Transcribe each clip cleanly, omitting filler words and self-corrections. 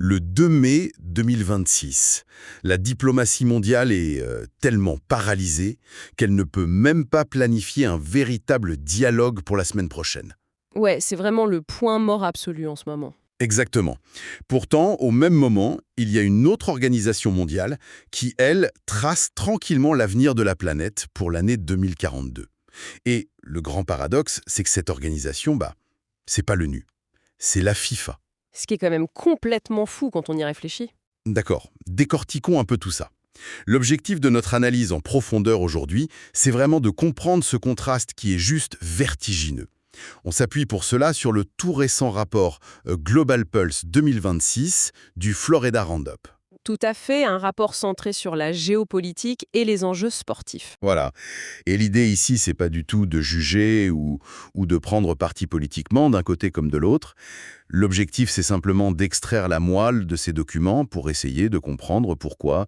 Le 2 mai 2026, la diplomatie mondiale est tellement paralysée qu'elle ne peut même pas planifier un véritable dialogue pour la semaine prochaine. Ouais, c'est vraiment le point mort absolu en ce moment. Exactement. Pourtant, au même moment, il y a une autre organisation mondiale qui, elle, trace tranquillement l'avenir de la planète pour l'année 2042. Et le grand paradoxe, c'est que cette organisation, c'est pas l'ONU, c'est la FIFA. Ce qui est quand même complètement fou quand on y réfléchit. D'accord, décortiquons un peu tout ça. L'objectif de notre analyse en profondeur aujourd'hui, c'est vraiment de comprendre ce contraste qui est juste vertigineux. On s'appuie pour cela sur le tout récent rapport Global Pulse 2026 du Florida Roundup. Tout à fait, un rapport centré sur la géopolitique et les enjeux sportifs. Voilà. Et l'idée ici, c'est pas du tout de juger ou de prendre parti politiquement d'un côté comme de l'autre. L'objectif, c'est simplement d'extraire la moelle de ces documents pour essayer de comprendre pourquoi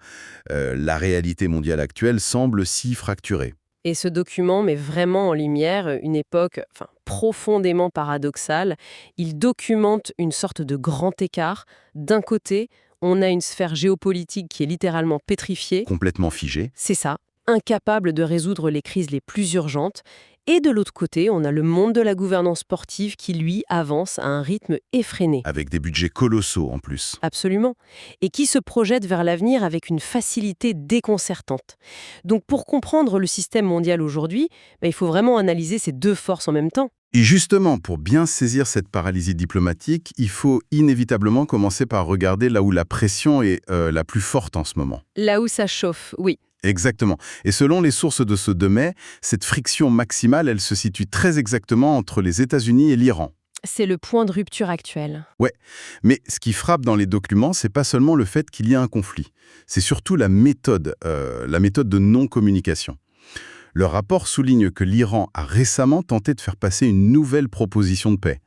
la réalité mondiale actuelle semble si fracturée. Et ce document met vraiment en lumière une époque profondément paradoxale. Il documente une sorte de grand écart. D'un côté, on a une sphère géopolitique qui est littéralement pétrifiée. Complètement figée. C'est ça, incapable de résoudre les crises les plus urgentes. Et de l'autre côté, on a le monde de la gouvernance sportive qui, lui, avance à un rythme effréné. Avec des budgets colossaux en plus. Absolument. Et qui se projette vers l'avenir avec une facilité déconcertante. Donc pour comprendre le système mondial aujourd'hui, il faut vraiment analyser ces deux forces en même temps. Et justement, pour bien saisir cette paralysie diplomatique, il faut inévitablement commencer par regarder là où la pression est la plus forte en ce moment. Là où ça chauffe, oui. Exactement. Et selon les sources de ce 2 mai, cette friction maximale, elle se situe très exactement entre les États-Unis et l'Iran. C'est le point de rupture actuel. Ouais, mais ce qui frappe dans les documents, c'est pas seulement le fait qu'il y a un conflit, c'est surtout la méthode de non-communication. Le rapport souligne que l'Iran a récemment tenté de faire passer une nouvelle proposition de paix.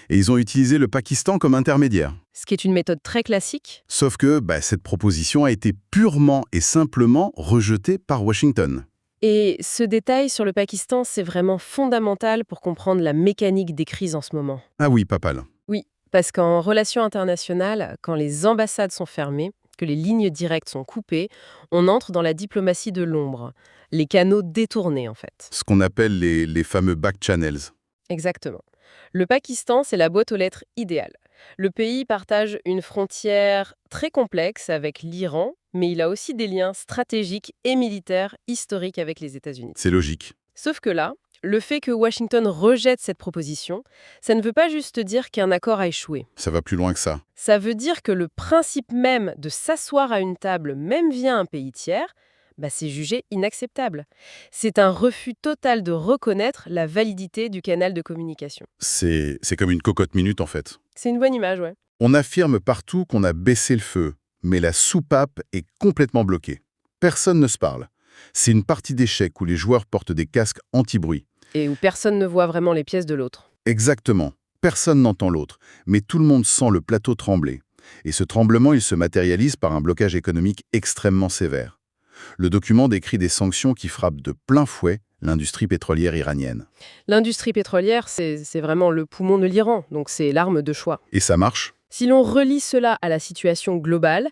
Et ils ont utilisé le Pakistan comme intermédiaire. Ce qui est une méthode très classique. Sauf que cette proposition a été purement et simplement rejetée par Washington. Et ce détail sur le Pakistan, c'est vraiment fondamental pour comprendre la mécanique des crises en ce moment. Ah oui, pas mal. Oui, parce qu'en relations internationales, quand les ambassades sont fermées, que les lignes directes sont coupées, on entre dans la diplomatie de l'ombre, les canaux détournés en fait. Ce qu'on appelle les fameux back channels. Exactement. Le Pakistan, c'est la boîte aux lettres idéale. Le pays partage une frontière très complexe avec l'Iran, mais il a aussi des liens stratégiques et militaires historiques avec les États-Unis. C'est logique. Sauf que là, le fait que Washington rejette cette proposition, ça ne veut pas juste dire qu'un accord a échoué. Ça va plus loin que ça. Ça veut dire que le principe même de s'asseoir à une table, même via un pays tiers, c'est jugé inacceptable. C'est un refus total de reconnaître la validité du canal de communication. C'est comme une cocotte minute en fait. C'est une bonne image, ouais. On affirme partout qu'on a baissé le feu, mais la soupape est complètement bloquée. Personne ne se parle. C'est une partie d'échecs où les joueurs portent des casques anti-bruit. Et où personne ne voit vraiment les pièces de l'autre. Exactement. Personne n'entend l'autre, mais tout le monde sent le plateau trembler. Et ce tremblement, il se matérialise par un blocage économique extrêmement sévère. Le document décrit des sanctions qui frappent de plein fouet l'industrie pétrolière iranienne. L'industrie pétrolière, c'est vraiment le poumon de l'Iran, donc c'est l'arme de choix. Et ça marche? Si l'on relie cela à la situation globale,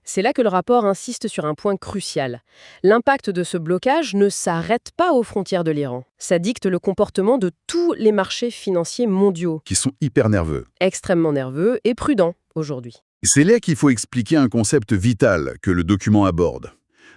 c'est là que le rapport insiste sur un point crucial. L'impact de ce blocage ne s'arrête pas aux frontières de l'Iran. Ça dicte le comportement de tous les marchés financiers mondiaux. Qui sont hyper nerveux. Extrêmement nerveux et prudents aujourd'hui. C'est là qu'il faut expliquer un concept vital que le document aborde.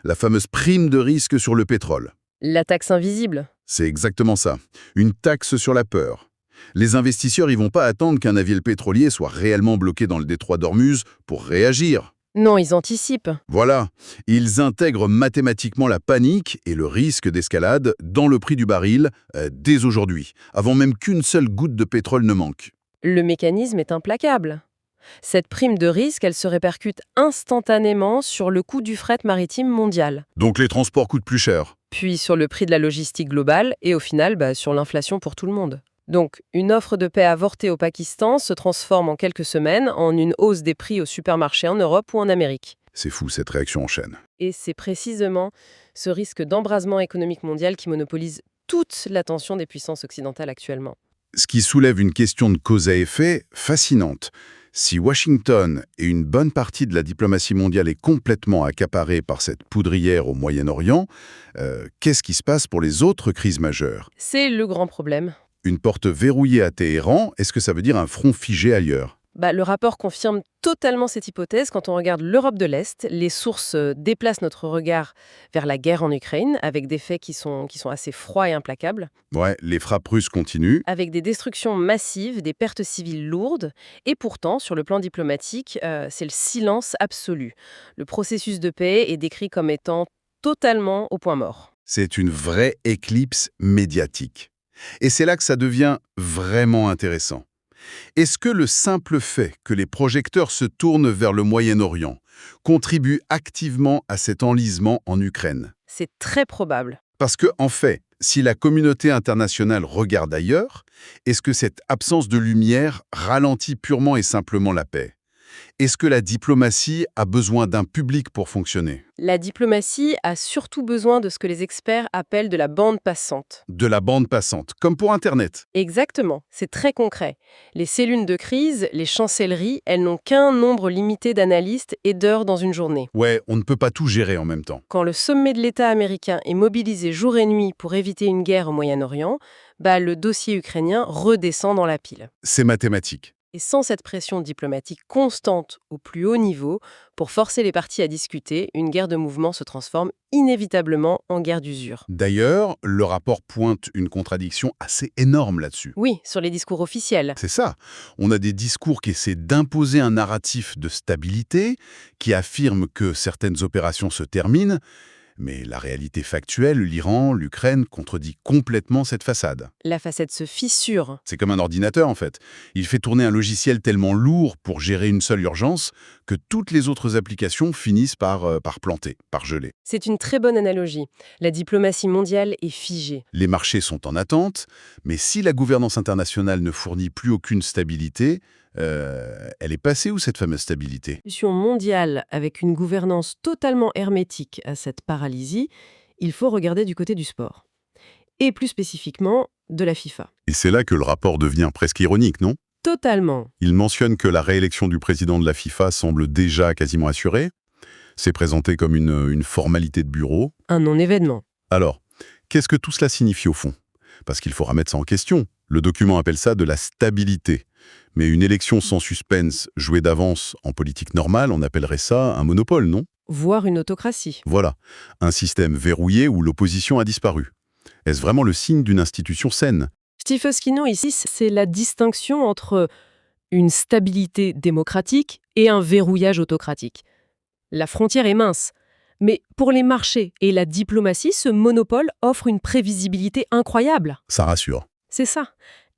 La fameuse prime de risque sur le pétrole. La taxe invisible. C'est exactement ça. Une taxe sur la peur. Les investisseurs ne vont pas attendre qu'un navire pétrolier soit réellement bloqué dans le détroit d'Ormuz pour réagir. Non, ils anticipent. Voilà, ils intègrent mathématiquement la panique et le risque d'escalade dans le prix du baril dès aujourd'hui, avant même qu'une seule goutte de pétrole ne manque. Le mécanisme est implacable. Cette prime de risque, elle se répercute instantanément sur le coût du fret maritime mondial. Donc les transports coûtent plus cher. Puis sur le prix de la logistique globale et au final, sur l'inflation pour tout le monde. Donc, une offre de paix avortée au Pakistan se transforme en quelques semaines en une hausse des prix au supermarché en Europe ou en Amérique. C'est fou, cette réaction en chaîne. Et c'est précisément ce risque d'embrasement économique mondial qui monopolise toute l'attention des puissances occidentales actuellement. Ce qui soulève une question de cause à effet fascinante. Si Washington et une bonne partie de la diplomatie mondiale est complètement accaparée par cette poudrière au Moyen-Orient, qu'est-ce qui se passe pour les autres crises majeures? C'est le grand problème. Une porte verrouillée à Téhéran, est-ce que ça veut dire un front figé ailleurs? Le rapport confirme totalement cette hypothèse. Quand on regarde l'Europe de l'Est, les sources déplacent notre regard vers la guerre en Ukraine, avec des faits qui sont assez froids et implacables, Ouais, les frappes russes continuent. avec des destructions massives, des pertes civiles lourdes. Et pourtant, sur le plan diplomatique, c'est le silence absolu. Le processus de paix est décrit comme étant totalement au point mort. C'est une vraie éclipse médiatique. Et c'est là que ça devient vraiment intéressant. Est-ce que le simple fait que les projecteurs se tournent vers le Moyen-Orient contribue activement à cet enlisement en Ukraine? C'est très probable. Parce que, en fait, si la communauté internationale regarde ailleurs, est-ce que cette absence de lumière ralentit purement et simplement la paix? Est-ce que la diplomatie a besoin d'un public pour fonctionner? La diplomatie a surtout besoin de ce que les experts appellent de la bande passante. De la bande passante, comme pour Internet. Exactement, c'est très concret. Les cellules de crise, les chancelleries, elles n'ont qu'un nombre limité d'analystes et d'heures dans une journée. Ouais, on ne peut pas tout gérer en même temps. Quand le sommet de l'État américain est mobilisé jour et nuit pour éviter une guerre au Moyen-Orient, le dossier ukrainien redescend dans la pile. C'est mathématique. Et sans cette pression diplomatique constante au plus haut niveau, pour forcer les parties à discuter, une guerre de mouvement se transforme inévitablement en guerre d'usure. D'ailleurs, le rapport pointe une contradiction assez énorme là-dessus. Oui, sur les discours officiels. C'est ça. On a des discours qui essaient d'imposer un narratif de stabilité, qui affirment que certaines opérations se terminent, mais la réalité factuelle, l'Iran, l'Ukraine, contredit complètement cette façade. La facette se fissure. C'est comme un ordinateur, en fait. Il fait tourner un logiciel tellement lourd pour gérer une seule urgence que toutes les autres applications finissent par planter, par geler. C'est une très bonne analogie. La diplomatie mondiale est figée. Les marchés sont en attente, mais si la gouvernance internationale ne fournit plus aucune stabilité, elle est passée où cette fameuse stabilité? Solution mondiale avec une gouvernance totalement hermétique à cette paralysie, il faut regarder du côté du sport. Et plus spécifiquement, de la FIFA. Et c'est là que le rapport devient presque ironique, non? Totalement. Il mentionne que la réélection du président de la FIFA semble déjà quasiment assurée. C'est présenté comme une formalité de bureau. Un non-événement. Alors, qu'est-ce que tout cela signifie au fond? Parce qu'il faut remettre ça en question. Le document appelle ça de la stabilité. Mais une élection sans suspense, jouée d'avance en politique normale, on appellerait ça un monopole, non? Voire une autocratie. Voilà, un système verrouillé où l'opposition a disparu. Est-ce vraiment le signe d'une institution saine? Steve Oskino, ici, c'est la distinction entre une stabilité démocratique et un verrouillage autocratique. La frontière est mince. Mais pour les marchés et la diplomatie, ce monopole offre une prévisibilité incroyable. Ça rassure. C'est ça.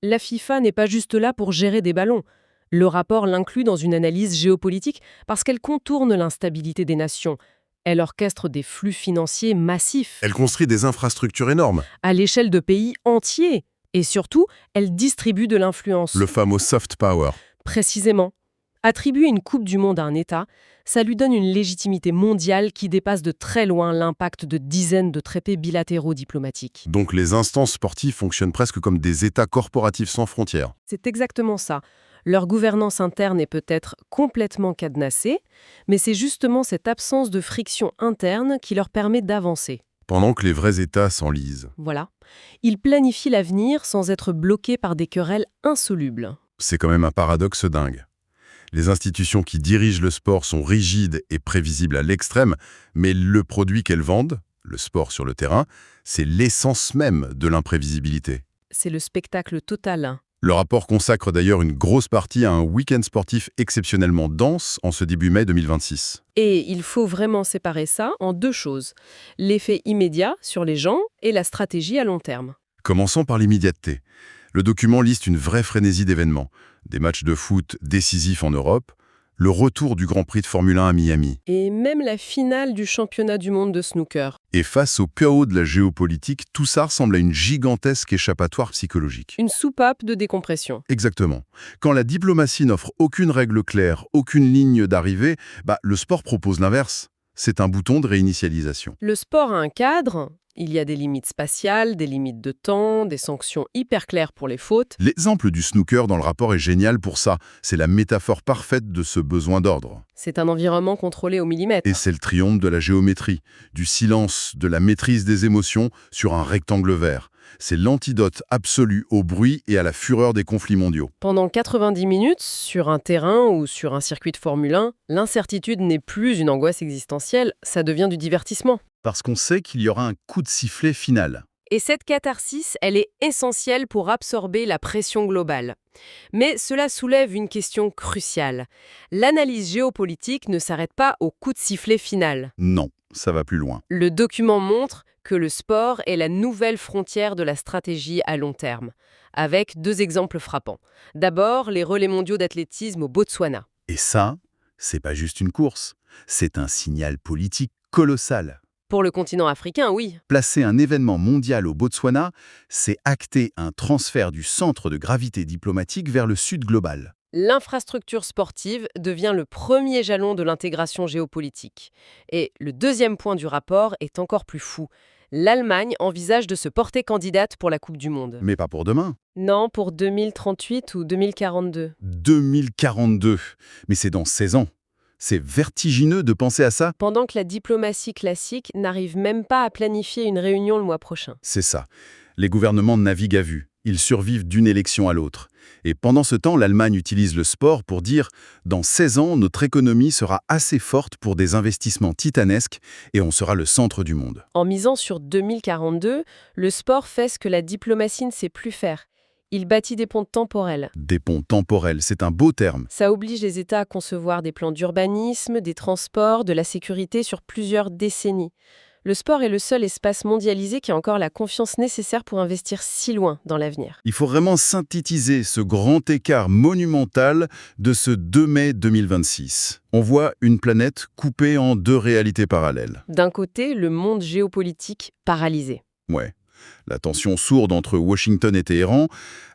La FIFA n'est pas juste là pour gérer des ballons. Le rapport l'inclut dans une analyse géopolitique parce qu'elle contourne l'instabilité des nations. Elle orchestre des flux financiers massifs. Elle construit des infrastructures énormes. À l'échelle de pays entiers. Et surtout, elle distribue de l'influence. Le fameux soft power. Précisément. Attribuer une Coupe du Monde à un État, ça lui donne une légitimité mondiale qui dépasse de très loin l'impact de dizaines de traités bilatéraux diplomatiques. Donc les instances sportives fonctionnent presque comme des États corporatifs sans frontières. C'est exactement ça. Leur gouvernance interne est peut-être complètement cadenassée, mais c'est justement cette absence de friction interne qui leur permet d'avancer. Pendant que les vrais États s'enlisent. Voilà. Ils planifient l'avenir sans être bloqués par des querelles insolubles. C'est quand même un paradoxe dingue. Les institutions qui dirigent le sport sont rigides et prévisibles à l'extrême, mais le produit qu'elles vendent, le sport sur le terrain, c'est l'essence même de l'imprévisibilité. C'est le spectacle total. Le rapport consacre d'ailleurs une grosse partie à un week-end sportif exceptionnellement dense en ce début mai 2026. Et il faut vraiment séparer ça en deux choses. L'effet immédiat sur les gens et la stratégie à long terme. Commençons par l'immédiateté. Le document liste une vraie frénésie d'événements. Des matchs de foot décisifs en Europe, le retour du Grand Prix de Formule 1 à Miami. Et même la finale du championnat du monde de snooker. Et face au chaos de la géopolitique, tout ça ressemble à une gigantesque échappatoire psychologique. Une soupape de décompression. Exactement. Quand la diplomatie n'offre aucune règle claire, aucune ligne d'arrivée, le sport propose l'inverse. C'est un bouton de réinitialisation. Le sport a un cadre, Il y a des limites spatiales, des limites de temps, des sanctions hyper claires pour les fautes. L'exemple du snooker dans le rapport est génial pour ça. C'est la métaphore parfaite de ce besoin d'ordre. C'est un environnement contrôlé au millimètre. Et c'est le triomphe de la géométrie, du silence, de la maîtrise des émotions sur un rectangle vert. C'est l'antidote absolu au bruit et à la fureur des conflits mondiaux. Pendant 90 minutes, sur un terrain ou sur un circuit de Formule 1, l'incertitude n'est plus une angoisse existentielle, ça devient du divertissement. Parce qu'on sait qu'il y aura un coup de sifflet final. Et cette catharsis, elle est essentielle pour absorber la pression globale. Mais cela soulève une question cruciale. L'analyse géopolitique ne s'arrête pas au coup de sifflet final. Non, ça va plus loin. Le document montre que le sport est la nouvelle frontière de la stratégie à long terme, avec 2 exemples frappants. D'abord, les relais mondiaux d'athlétisme au Botswana. Et ça, c'est pas juste une course, c'est un signal politique colossal. Pour le continent africain, oui. Placer un événement mondial au Botswana, c'est acter un transfert du centre de gravité diplomatique vers le sud global. L'infrastructure sportive devient le premier jalon de l'intégration géopolitique. Et le deuxième point du rapport est encore plus fou. L'Allemagne envisage de se porter candidate pour la Coupe du Monde. Mais pas pour demain. Non, pour 2038 ou 2042. 2042. Mais c'est dans 16 ans. C'est vertigineux de penser à ça. Pendant que la diplomatie classique n'arrive même pas à planifier une réunion le mois prochain. C'est ça. Les gouvernements naviguent à vue. Ils survivent d'une élection à l'autre. Et pendant ce temps, l'Allemagne utilise le sport pour dire « Dans 16 ans, notre économie sera assez forte pour des investissements titanesques et on sera le centre du monde. » En misant sur 2042, le sport fait ce que la diplomatie ne sait plus faire. Il bâtit des ponts temporels. Des ponts temporels, c'est un beau terme. Ça oblige les États à concevoir des plans d'urbanisme, des transports, de la sécurité sur plusieurs décennies. Le sport est le seul espace mondialisé qui a encore la confiance nécessaire pour investir si loin dans l'avenir. Il faut vraiment synthétiser ce grand écart monumental de ce 2 mai 2026. On voit une planète coupée en 2 réalités parallèles. D'un côté, le monde géopolitique paralysé. Ouais. La tension sourde entre Washington et Téhéran,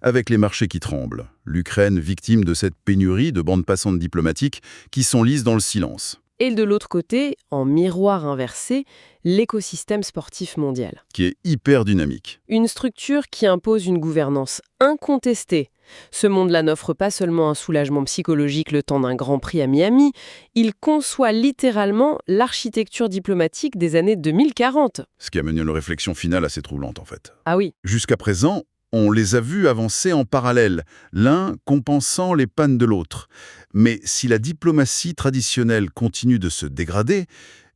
avec les marchés qui tremblent. L'Ukraine victime de cette pénurie de bandes passantes diplomatiques qui s'enlisent dans le silence. Et de l'autre côté, en miroir inversé, l'écosystème sportif mondial. Qui est hyper dynamique. Une structure qui impose une gouvernance incontestée. Ce monde-là n'offre pas seulement un soulagement psychologique le temps d'un Grand Prix à Miami, il conçoit littéralement l'architecture diplomatique des années 2040. Ce qui amène une réflexion finale assez troublante en fait. Ah oui. Jusqu'à présent, on les a vus avancer en parallèle, l'un compensant les pannes de l'autre. Mais si la diplomatie traditionnelle continue de se dégrader,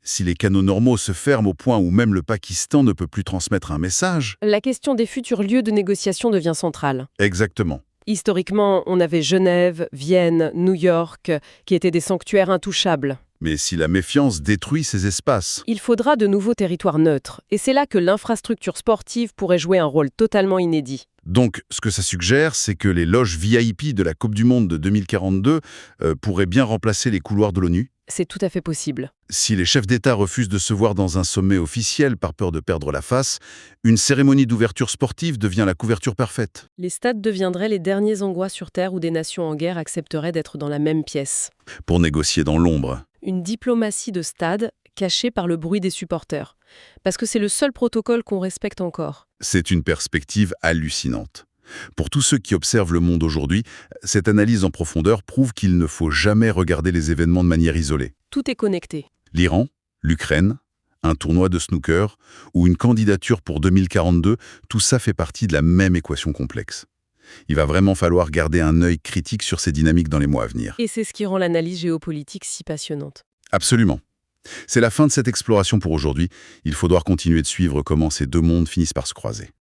si les canaux normaux se ferment au point où même le Pakistan ne peut plus transmettre un message... La question des futurs lieux de négociation devient centrale. Exactement. Historiquement, on avait Genève, Vienne, New York, qui étaient des sanctuaires intouchables. Mais si la méfiance détruit ces espaces... Il faudra de nouveaux territoires neutres, et c'est là que l'infrastructure sportive pourrait jouer un rôle totalement inédit. Donc, ce que ça suggère, c'est que les loges VIP de la Coupe du Monde de 2042 pourraient bien remplacer les couloirs de l'ONU. C'est tout à fait possible. Si les chefs d'État refusent de se voir dans un sommet officiel par peur de perdre la face, une cérémonie d'ouverture sportive devient la couverture parfaite. Les stades deviendraient les derniers endroits sur Terre où des nations en guerre accepteraient d'être dans la même pièce. Pour négocier dans l'ombre. Une diplomatie de stade cachée par le bruit des supporters. Parce que c'est le seul protocole qu'on respecte encore. C'est une perspective hallucinante. Pour tous ceux qui observent le monde aujourd'hui, cette analyse en profondeur prouve qu'il ne faut jamais regarder les événements de manière isolée. Tout est connecté. L'Iran, l'Ukraine, un tournoi de snooker ou une candidature pour 2042, tout ça fait partie de la même équation complexe. Il va vraiment falloir garder un œil critique sur ces dynamiques dans les mois à venir. Et c'est ce qui rend l'analyse géopolitique si passionnante. Absolument. C'est la fin de cette exploration pour aujourd'hui. Il faudra continuer de suivre comment ces 2 mondes finissent par se croiser.